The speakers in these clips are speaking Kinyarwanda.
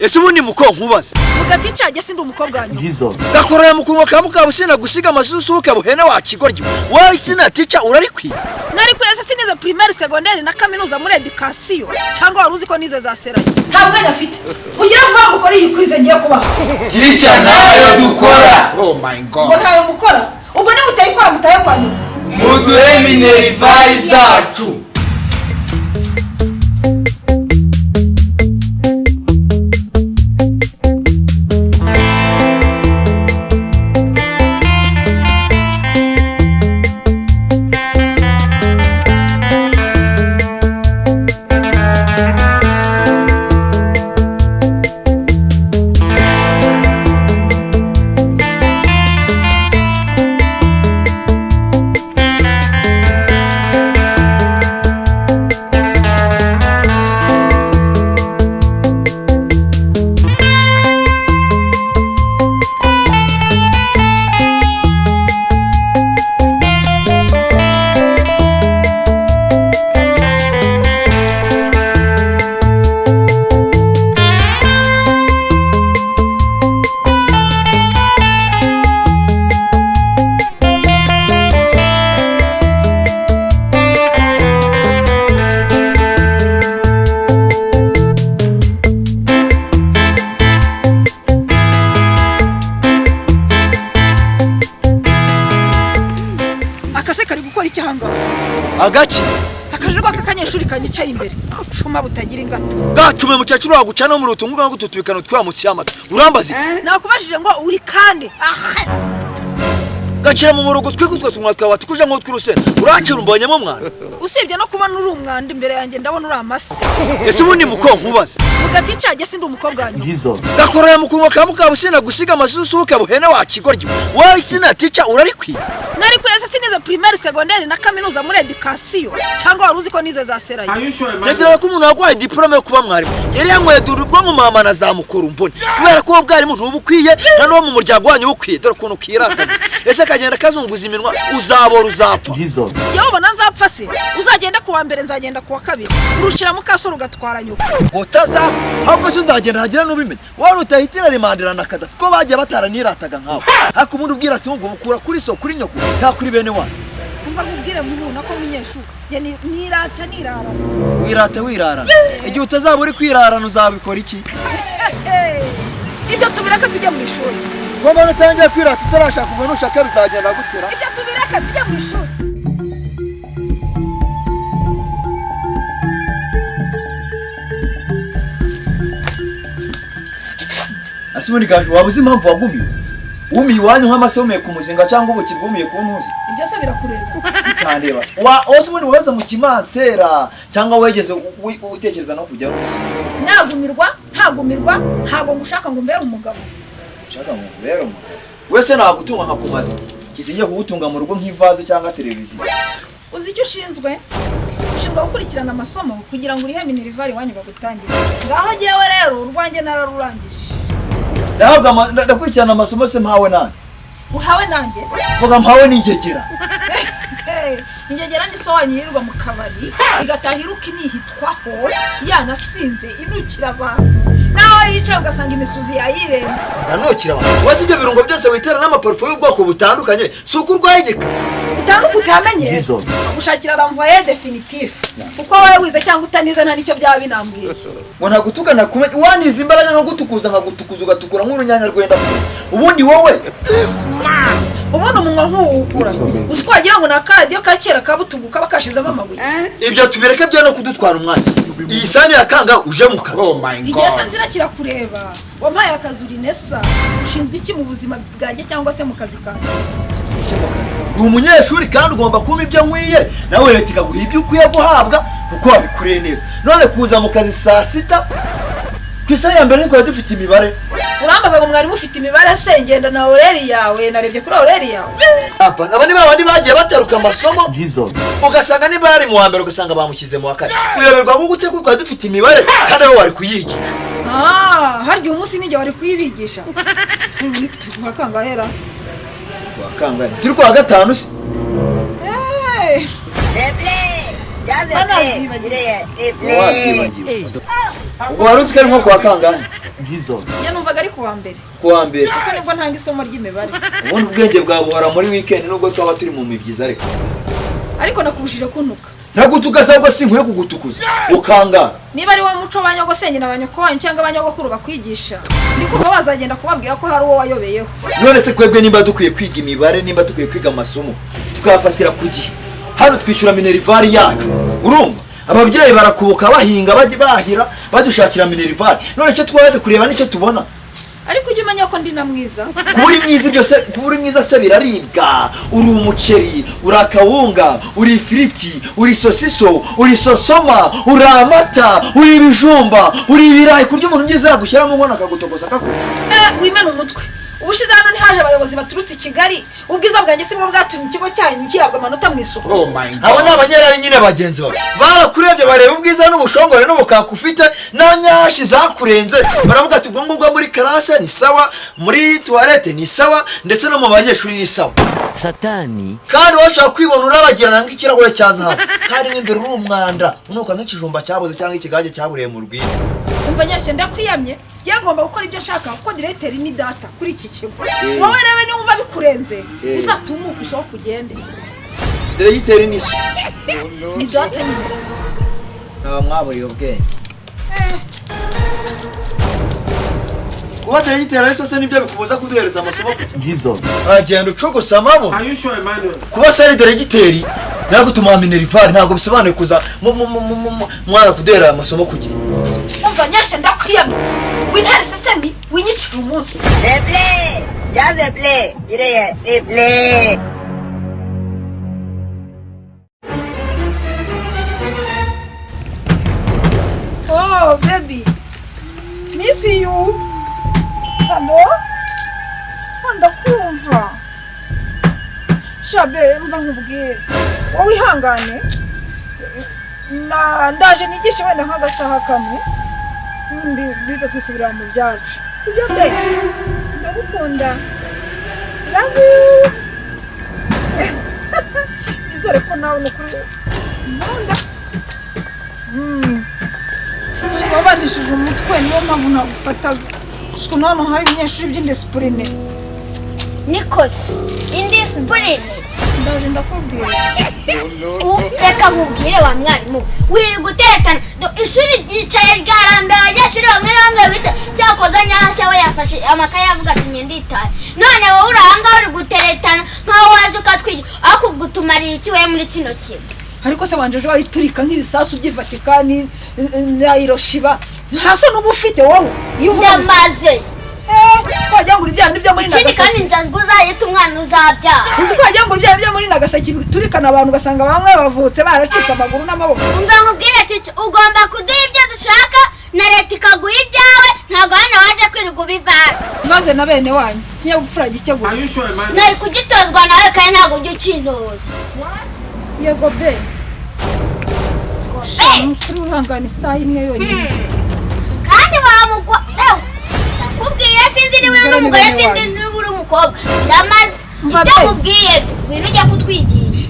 ese ubundi muko nkubaza vuga ati cyajye sindi umukobwa wanyu gakorera mu kunwa kamuka busina gusiga amasusu ukabuhena wakigoryo wowe sina teacher urarikwiye nari kwese sinize primaire secondaire na kaminuza muri education cyangwa waruzi ko nize za serayo ntabwo afite ugira vuga ngo kuri yikwize ngiye kubaho teacher nayo dukora Oh my god. ngo ntayo mukora ubwo ni mutayikora mutayakwanyu muduhe minervari zacu agaki akajurwa kakanyeshuri kanyicaye imbere cuma butagira ingata gacume mukecuru wagucana mu rutungu ngo tutubikano twamutse yamata urambaze nakubashije ngo uri kande gakira mu murugo twikutwa tumwa twawati kuje ngo twirusena urakira umbonyemo mwana usibye no kuba nuri umwanda imbere yanjye ndabona uri amasi ese ubundi muko nkubaza vuga ati cyajye sindi umukobwa wanyu gakorera mu kunwa kamuka busina gusiga amasusu ukabuhena wakigoryo wowe sina teacher urarikwiye nari kwese sinize primaire secondaire na kaminuza muri education cyangwa waruzi ko nize za serayo Ngira ko umuntu wagwaye diplome yo kuba mwarimu yari yanyweye durubwo mu mama na zamukuru mbone kubera ko ubwarimu ntubukwiye nta no mu muryango wanyu bukwiye dore kuntu kiratanye ese kagenda kazunguza iminwa uzabora uzapfa yewe ubona nzapfa se uzagenda kuwa mbere nzagenda kuwa kabiri urushira mu kasoro gatwara nyuko utazapfa ahubwo cyo uzagenda hagira n'ubimenye wari utahitira remandira na kadafi ko bagiye bataranirataga nkawe hako umuntu ubwira se ngo mukura kuri so kuri nyoko nta kuri bene wanyu umva nkubwire mubona ko munyeshuri yani nirata nirara wirara igihe utazaba uri kwirarana uzabikora iki ibyo tubireka tujya mu ishuri ko mbona utangiye kwirata utarashaka ubwo nushaka bizagenda gutera ibyo tubireka tujya mu ishuri Asimundi gaje wabuze impamvu wagumiwe umiye wanyu nk'amasomeye ku muzinga cyangwa ubuki bwumiye ku ntuzi ibyo se birakureba kandeba Asimundi weze mu kimansera cyangwa wegeze utekereza no kujya hose ntagumirwa ntago ngushaka ngo mbere umugabo ushaka ngo mbere umugabo wese nagutunga nkakumaza iki kizigiye kugutunga mu rugo nk'ivaze cyangwa televiziyo uzi icyo ushinzwe gukurikirana amasomo kugira ngo urihe minervari wanyu bagutangire ngaho jewe rero urwanjye nararurangije ndakurikirana amasomo se mpawe nande uhawe nanjye vuga mpawe n'ingegera ingegera ni so wanyirirwa mu kabari igatahiruka inihitwaho yanasinze inukira abantu nawe yicaye ugasanga imisuzi yayirenze ndanukira abantu wese ibyo birungo byose witera n'amaparufe y'ubwoko butandukanye suko urwayigika utanduka utamenye gushakira ramvoye definitif uko wowe wize cyangwa utanize nta nicyo byaba binambwiye ngo ntagutukana kumenya wanize imbaraga nko gutukuza ugatukura nk'urunyanya rwenda ubundi wowe ubundi umunwa nk'uwukura uzi ko wagira ngo ni akaradiyo ka kera kabutuguka bakashizemo amabuye ibyo tubireke byo no kudutwara umwanya iyi sani yakanga uje mu kazi igihe se nzira kirakureba wampaye akazi uri nesa ushinzwe iki mu buzima bwanjye cyangwa se mu kazi kawe uri umunyeshuri kandi ugomba kuba ibyo nkwiye nawe leta ikaguha ibyo ukwiye guhabwa kuko wabikureye neza none kuza mu kazi saa sita ku isaha ya mbere niko dufite imibare urambaza ngo mwarimu ufite imibare se ngenda na oreri yawe narebye kuri oreri yawe aba ni babandi bagiye bataruka amasomo ugasanga niba yari mu wa mbere ugasanga bamushyize mu wa kane uyoberwa ngo gute kuko dufite imibare kandi aho wari kuyigira harya umunsi n'igihe wari kuyibigisha turi kuwa kangahera turi kuwa gatanu se banavyibagiye ubwo wari uzi ko ari nko kuwa kangahe njye numvaga ari kuwa mbere kuko nibwo ntanga isomo ry'imibare. ubundi ubwenge bwawe buhora muri weekend nubwo twaba turi mu mibyiza ariko nakubujije kuntuka. nagutuka sabwo sinkwiye kugutukuza ukangara. Niba ari wo muco banyogosenge n'abanyokwanyu cyangwa abanyogokuru bakwigisha ndikumva bazagenda kubabwira ko hari uwo wayobeyeho. none se kwebwe nimba dukwiye kwiga imibare nimba dukwiye kwiga amasomo tukayafatira ku gihe. hano twishyura minervari yacu urumva ababyeyi barakubuka bahinga bahira badushakira minervari. none cyo twaje kureba nicyo tubona. ariko ujye umenya ko ndi na mwiza. kuba uri mwiza se biraribwa. uri umuceri, uri akawunga, uri ifiriti, uri sosiso, uri sosoma, uri amata, uri ibijumba, uri ibirayi. kurya umuntu byiza yagushyiramo ubona akagutogoza akakurya. Wimena umutwe. ubushize hano ntihaje abayobozi baturutse i Kigali ubwiza bwanjye si bwo bwatumye ikigo cyanyu kirabwa amanota mu isuku. abo ni abanyerari nyine bagenzi bawe barakurebye bareba ubwiza n'ubushongore n'ubukaka ufite na Nyashya zakurenze baravuga ati ubwo ngubwo muri karase ni sawa, muri toilette ni sawa, ndetse no mu banyeshuri ni sawa. Satani kandi washaka kwibona urabagirana nk'ikirahure cya zahabu kandi n'imbere uri umwanda unuka nk'ikijumba cyabuze cyangwa ikigage cyaburiye mu rwina. umva Nyashya ndakwiyamye ngomba gukora ibyo nshaka kuko directeur ni data kuri iki kigo. wowe rero ni umva bikurenze uzatumuka usohoka ugende. Directeur ni so ni data nyine nta mwaburiye ubwenge. kuba directeur ari sose nibyo bikubuza kuduhereza amasomo. agenda ucogosa amabo. kuba se ari directeur ntabwo tumuha minervari ntabwo bisobanuye kuza mwana kudera amasomo kugira. umva Nyashya ndakwiyamye wintare sesemi winyicira umunsi. Replay, ya replay, gireye replay. Oh baby, miss you. Hello? Ndakumva. Shabe mva nkubwire. Wowe ihangane. Ndaje nigishe wenda nk'agasaha kamwe. Biza twisubira mu byacu. Sibyo be? Ndagukunda. Love you. Izere ko nawe nukuri. Nkunda. Wabanishije umutwe niyo mpamvu nagufataga. Siko nano hari abanyeshuri by'indiscipline. Nikos, indiscipline. Ndaje ndakubwira. Reka nkubwire wa mwarimu. Wiri guteretana. Ishuri ryicaye ryarambiwe abanyeshuri bamwe na bamwe bita cyakoza Nyashya we yafashe amakaye avuga ati nge nditaye. None wowe uranga uri guteretana nkaho waje ukatwigira akugutumariye iki we muri kino kigo. Ariko se wanje jo ayiturika nk'ibisasu by'Vatikani na Hiroshima. Ntaso nubu ufite wowe. Ndamaze. Siko wajyangura ibyaha nibyo muri Nagasaki. Ikindi kandi njazwe uzayita umwana uzabyara. Uziko wajyangura ibyaha byo muri Nagasaki turikana abantu basanga bamwe bavutse baracitse amaguru n'amaboko. Umva nkubwire ati ugomba kuduha ibyo dushaka na leta ikaguha ibyawe ntabwo hano waje kwirirwa ubivana. Maze na bene wanyu kinyabupfura gike gusa. Nari kugitozwa nawe kandi ntabwo ujya ukintoza. Yego be. Kuri uhangana isaha imwe yonyine. Kandi wamugwa. Nakubwiye sindi ni wewe n'umugore sindi ni uri umukobwa. Ndamaze. Ibyo nkubwiye bintu ujya kutwigisha.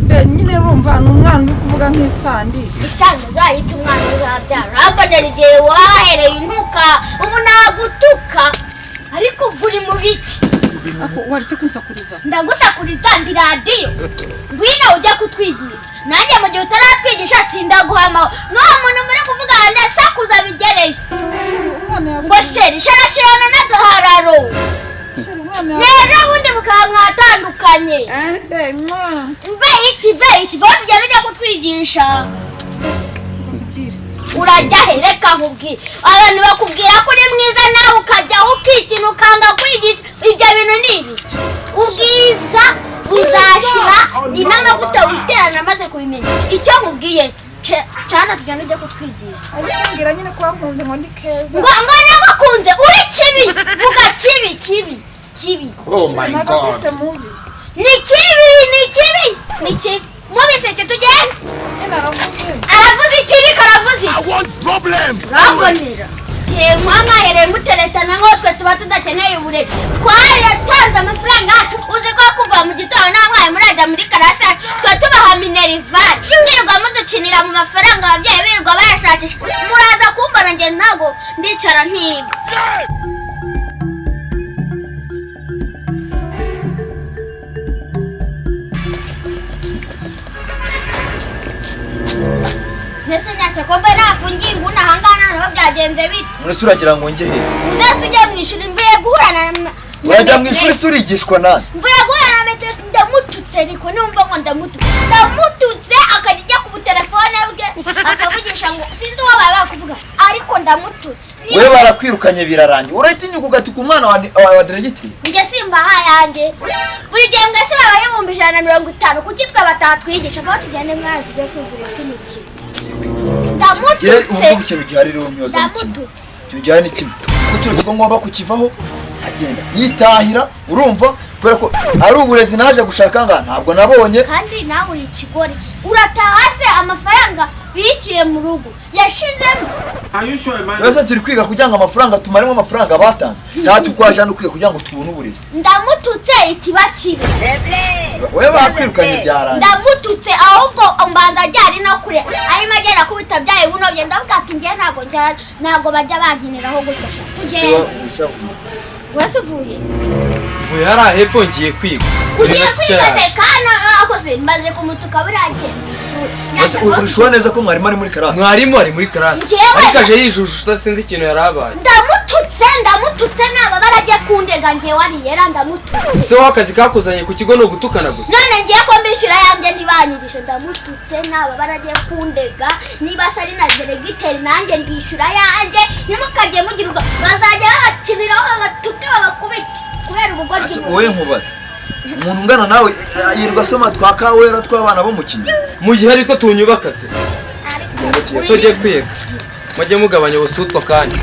Be nyine urumva n'umwana uri kuvuga nk'isandi. Isandi uzayita umwana uzabyara. Urabona igihe wahereye intuka ubu nagutuka. Ariko uri mu biki? Ako waritse kunsakuriza. Ndagusakuriza ndi radio. Ngwino ujya kutwigisha. Nanjye mu gihe utaratwigisha sindaguhama. No muntu muri kuvuga ndasakuza bigereye. Ngo sheri sharashirana n'agahararo. Neza bundi mukaba mwatandukanye. Mbe iki vote ujya ujya kutwigisha. Urajya hereka nkubwira abantu bakubwira ko uri mwiza nawe ukajya ukikina ukanga kwigisha ibyo bintu ni ibiki. Ubwiza uzashira ni n'amavuta witerana maze kubimenya. Icyo nkubwiye cyane tujyana ujya kutwigisha. Ariko ngira nyine ko wakunze ngo ndi keza. Ngo nabakunze uri kibi vuga kibi. Oh my God. Ni kibi. Mubiseke tugende. Aravuze ikiri karavuze iki? I want problem. Rambonera. Mama here muteretana ngo twe tuba tudakeneye ubure. Twari yatanze amafaranga uzi ko kuva kuva mu gitondo nta mwana murajya muri karasi twe tubaha minerivare mwirirwa mudukinira mu mafaranga ababyeyi birirwa bayashakisha muraza kumbona njye ntago ndicara ntiga Nese Nyashya ko mbe nafungiye inguna ahangana nabo byagenze bite None uragira ngo njye he uzatujye mu ishuri mvuye guhurana urajya mu ishuri surigishwa nani mvuye guhurana na metero ndamututse ariko numva ngo ndamututse akajya ku telefone bwe akavugisha ngo sinzi uwo baba bakuvuga ariko ndamututse wewe barakwirukanye birarangiye uratinyuka ugatuka umwana wa diregiteri njye simba hayanjye buri gihe ngase baba y'ibihumbi 150 kuki twe batatwigisha aho tugende mwazi byo kwigurira imikino ndamututse ubu ikintu gihari rero Ntyoza ndamututse cyo gihari ni kimwe kuko cyo ngomba kukivaho agenda yitahira urumva kubera ko ari uburezi naje gushaka ntabwo nabonye kandi nawe uri ikigori urataha se amafaranga bishyuye mu rugo yashizemo Nose turi kwiga kugira ngo amafaranga tumaremo amafaranga batanga cyangwa tukwajana kwiga kugira ngo tubone uburezi ndamututse ikiba kibi wewe bakwirukanye byaranje ndamututse ahubwo mbanza ajyari no kure arimo agenda kubita byaye buno bye ndavuga ati ngiye ntago bajya bankiniraho gutosha tugende wese uvuye mvuye hari hepfo ngiye kwiga ugiye kwiga se kana akoze maze kumutuka buragiye mu ishuri urishobora neza ko mwarimu ari muri karasi mwarimu ari muri karasi ariko aje yijujutse sinzi ikintu yarabaye ndamututse naba baragiye kundega ngiye wariyera ndamututse se wakazi kakuzanye ku kigo no gutukana gusa none ngiye ko mbishyura yanjye ntibanyirije ndamututse naba baragiye kundega niba sari na diregiteri nanjye mbishyura yanjye nimukajye mugirwa bazajya bakiniraho babatuke babakubite kubera ubugoryi wowe nkubaza umuntu ungana nawe yirwa soma twakawera tw'abana bo mukinyi mu gihe ari two tunyubaka se tujye kwiga mujye mugabanya ubusutwa kandi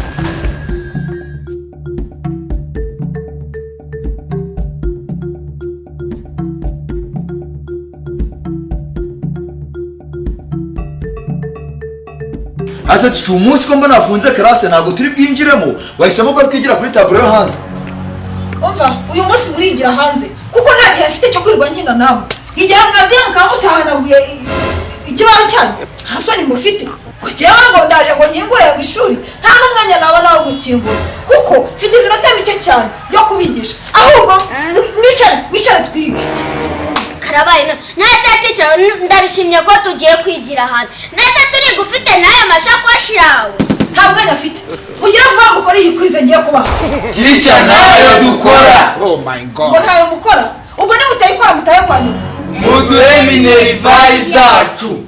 asa tucu umunsi ko mbona afunze karase ntago turi bwinjiremo wahisemo ko twigira kuri taburo yo hanze umva uyu munsi murigira hanze kuko nta gihe afite cyo kwirirwa nkina nawe igihe mwaziye mukamutahanaguye ikibazo cyanyu nta soni mufite kugira ngo ndaje ngo nkingure ku ishuri nta n'umwanya nabona wo gukingura kuko mfite iminota mike cyane yo kubigisha ahubwo mwicare twige karabaye nase ticho ndabishimye ko tugiye kwigira hano nase turi gufite nayo mashakoshi yawe nta mwanya afite ugira vuba ngo ukore iyi kwize ngiye kubaha tica nayo dukora ngo ntayo mukora ubwo nimutayikora mutaye kwandika muduhe minerivare zacu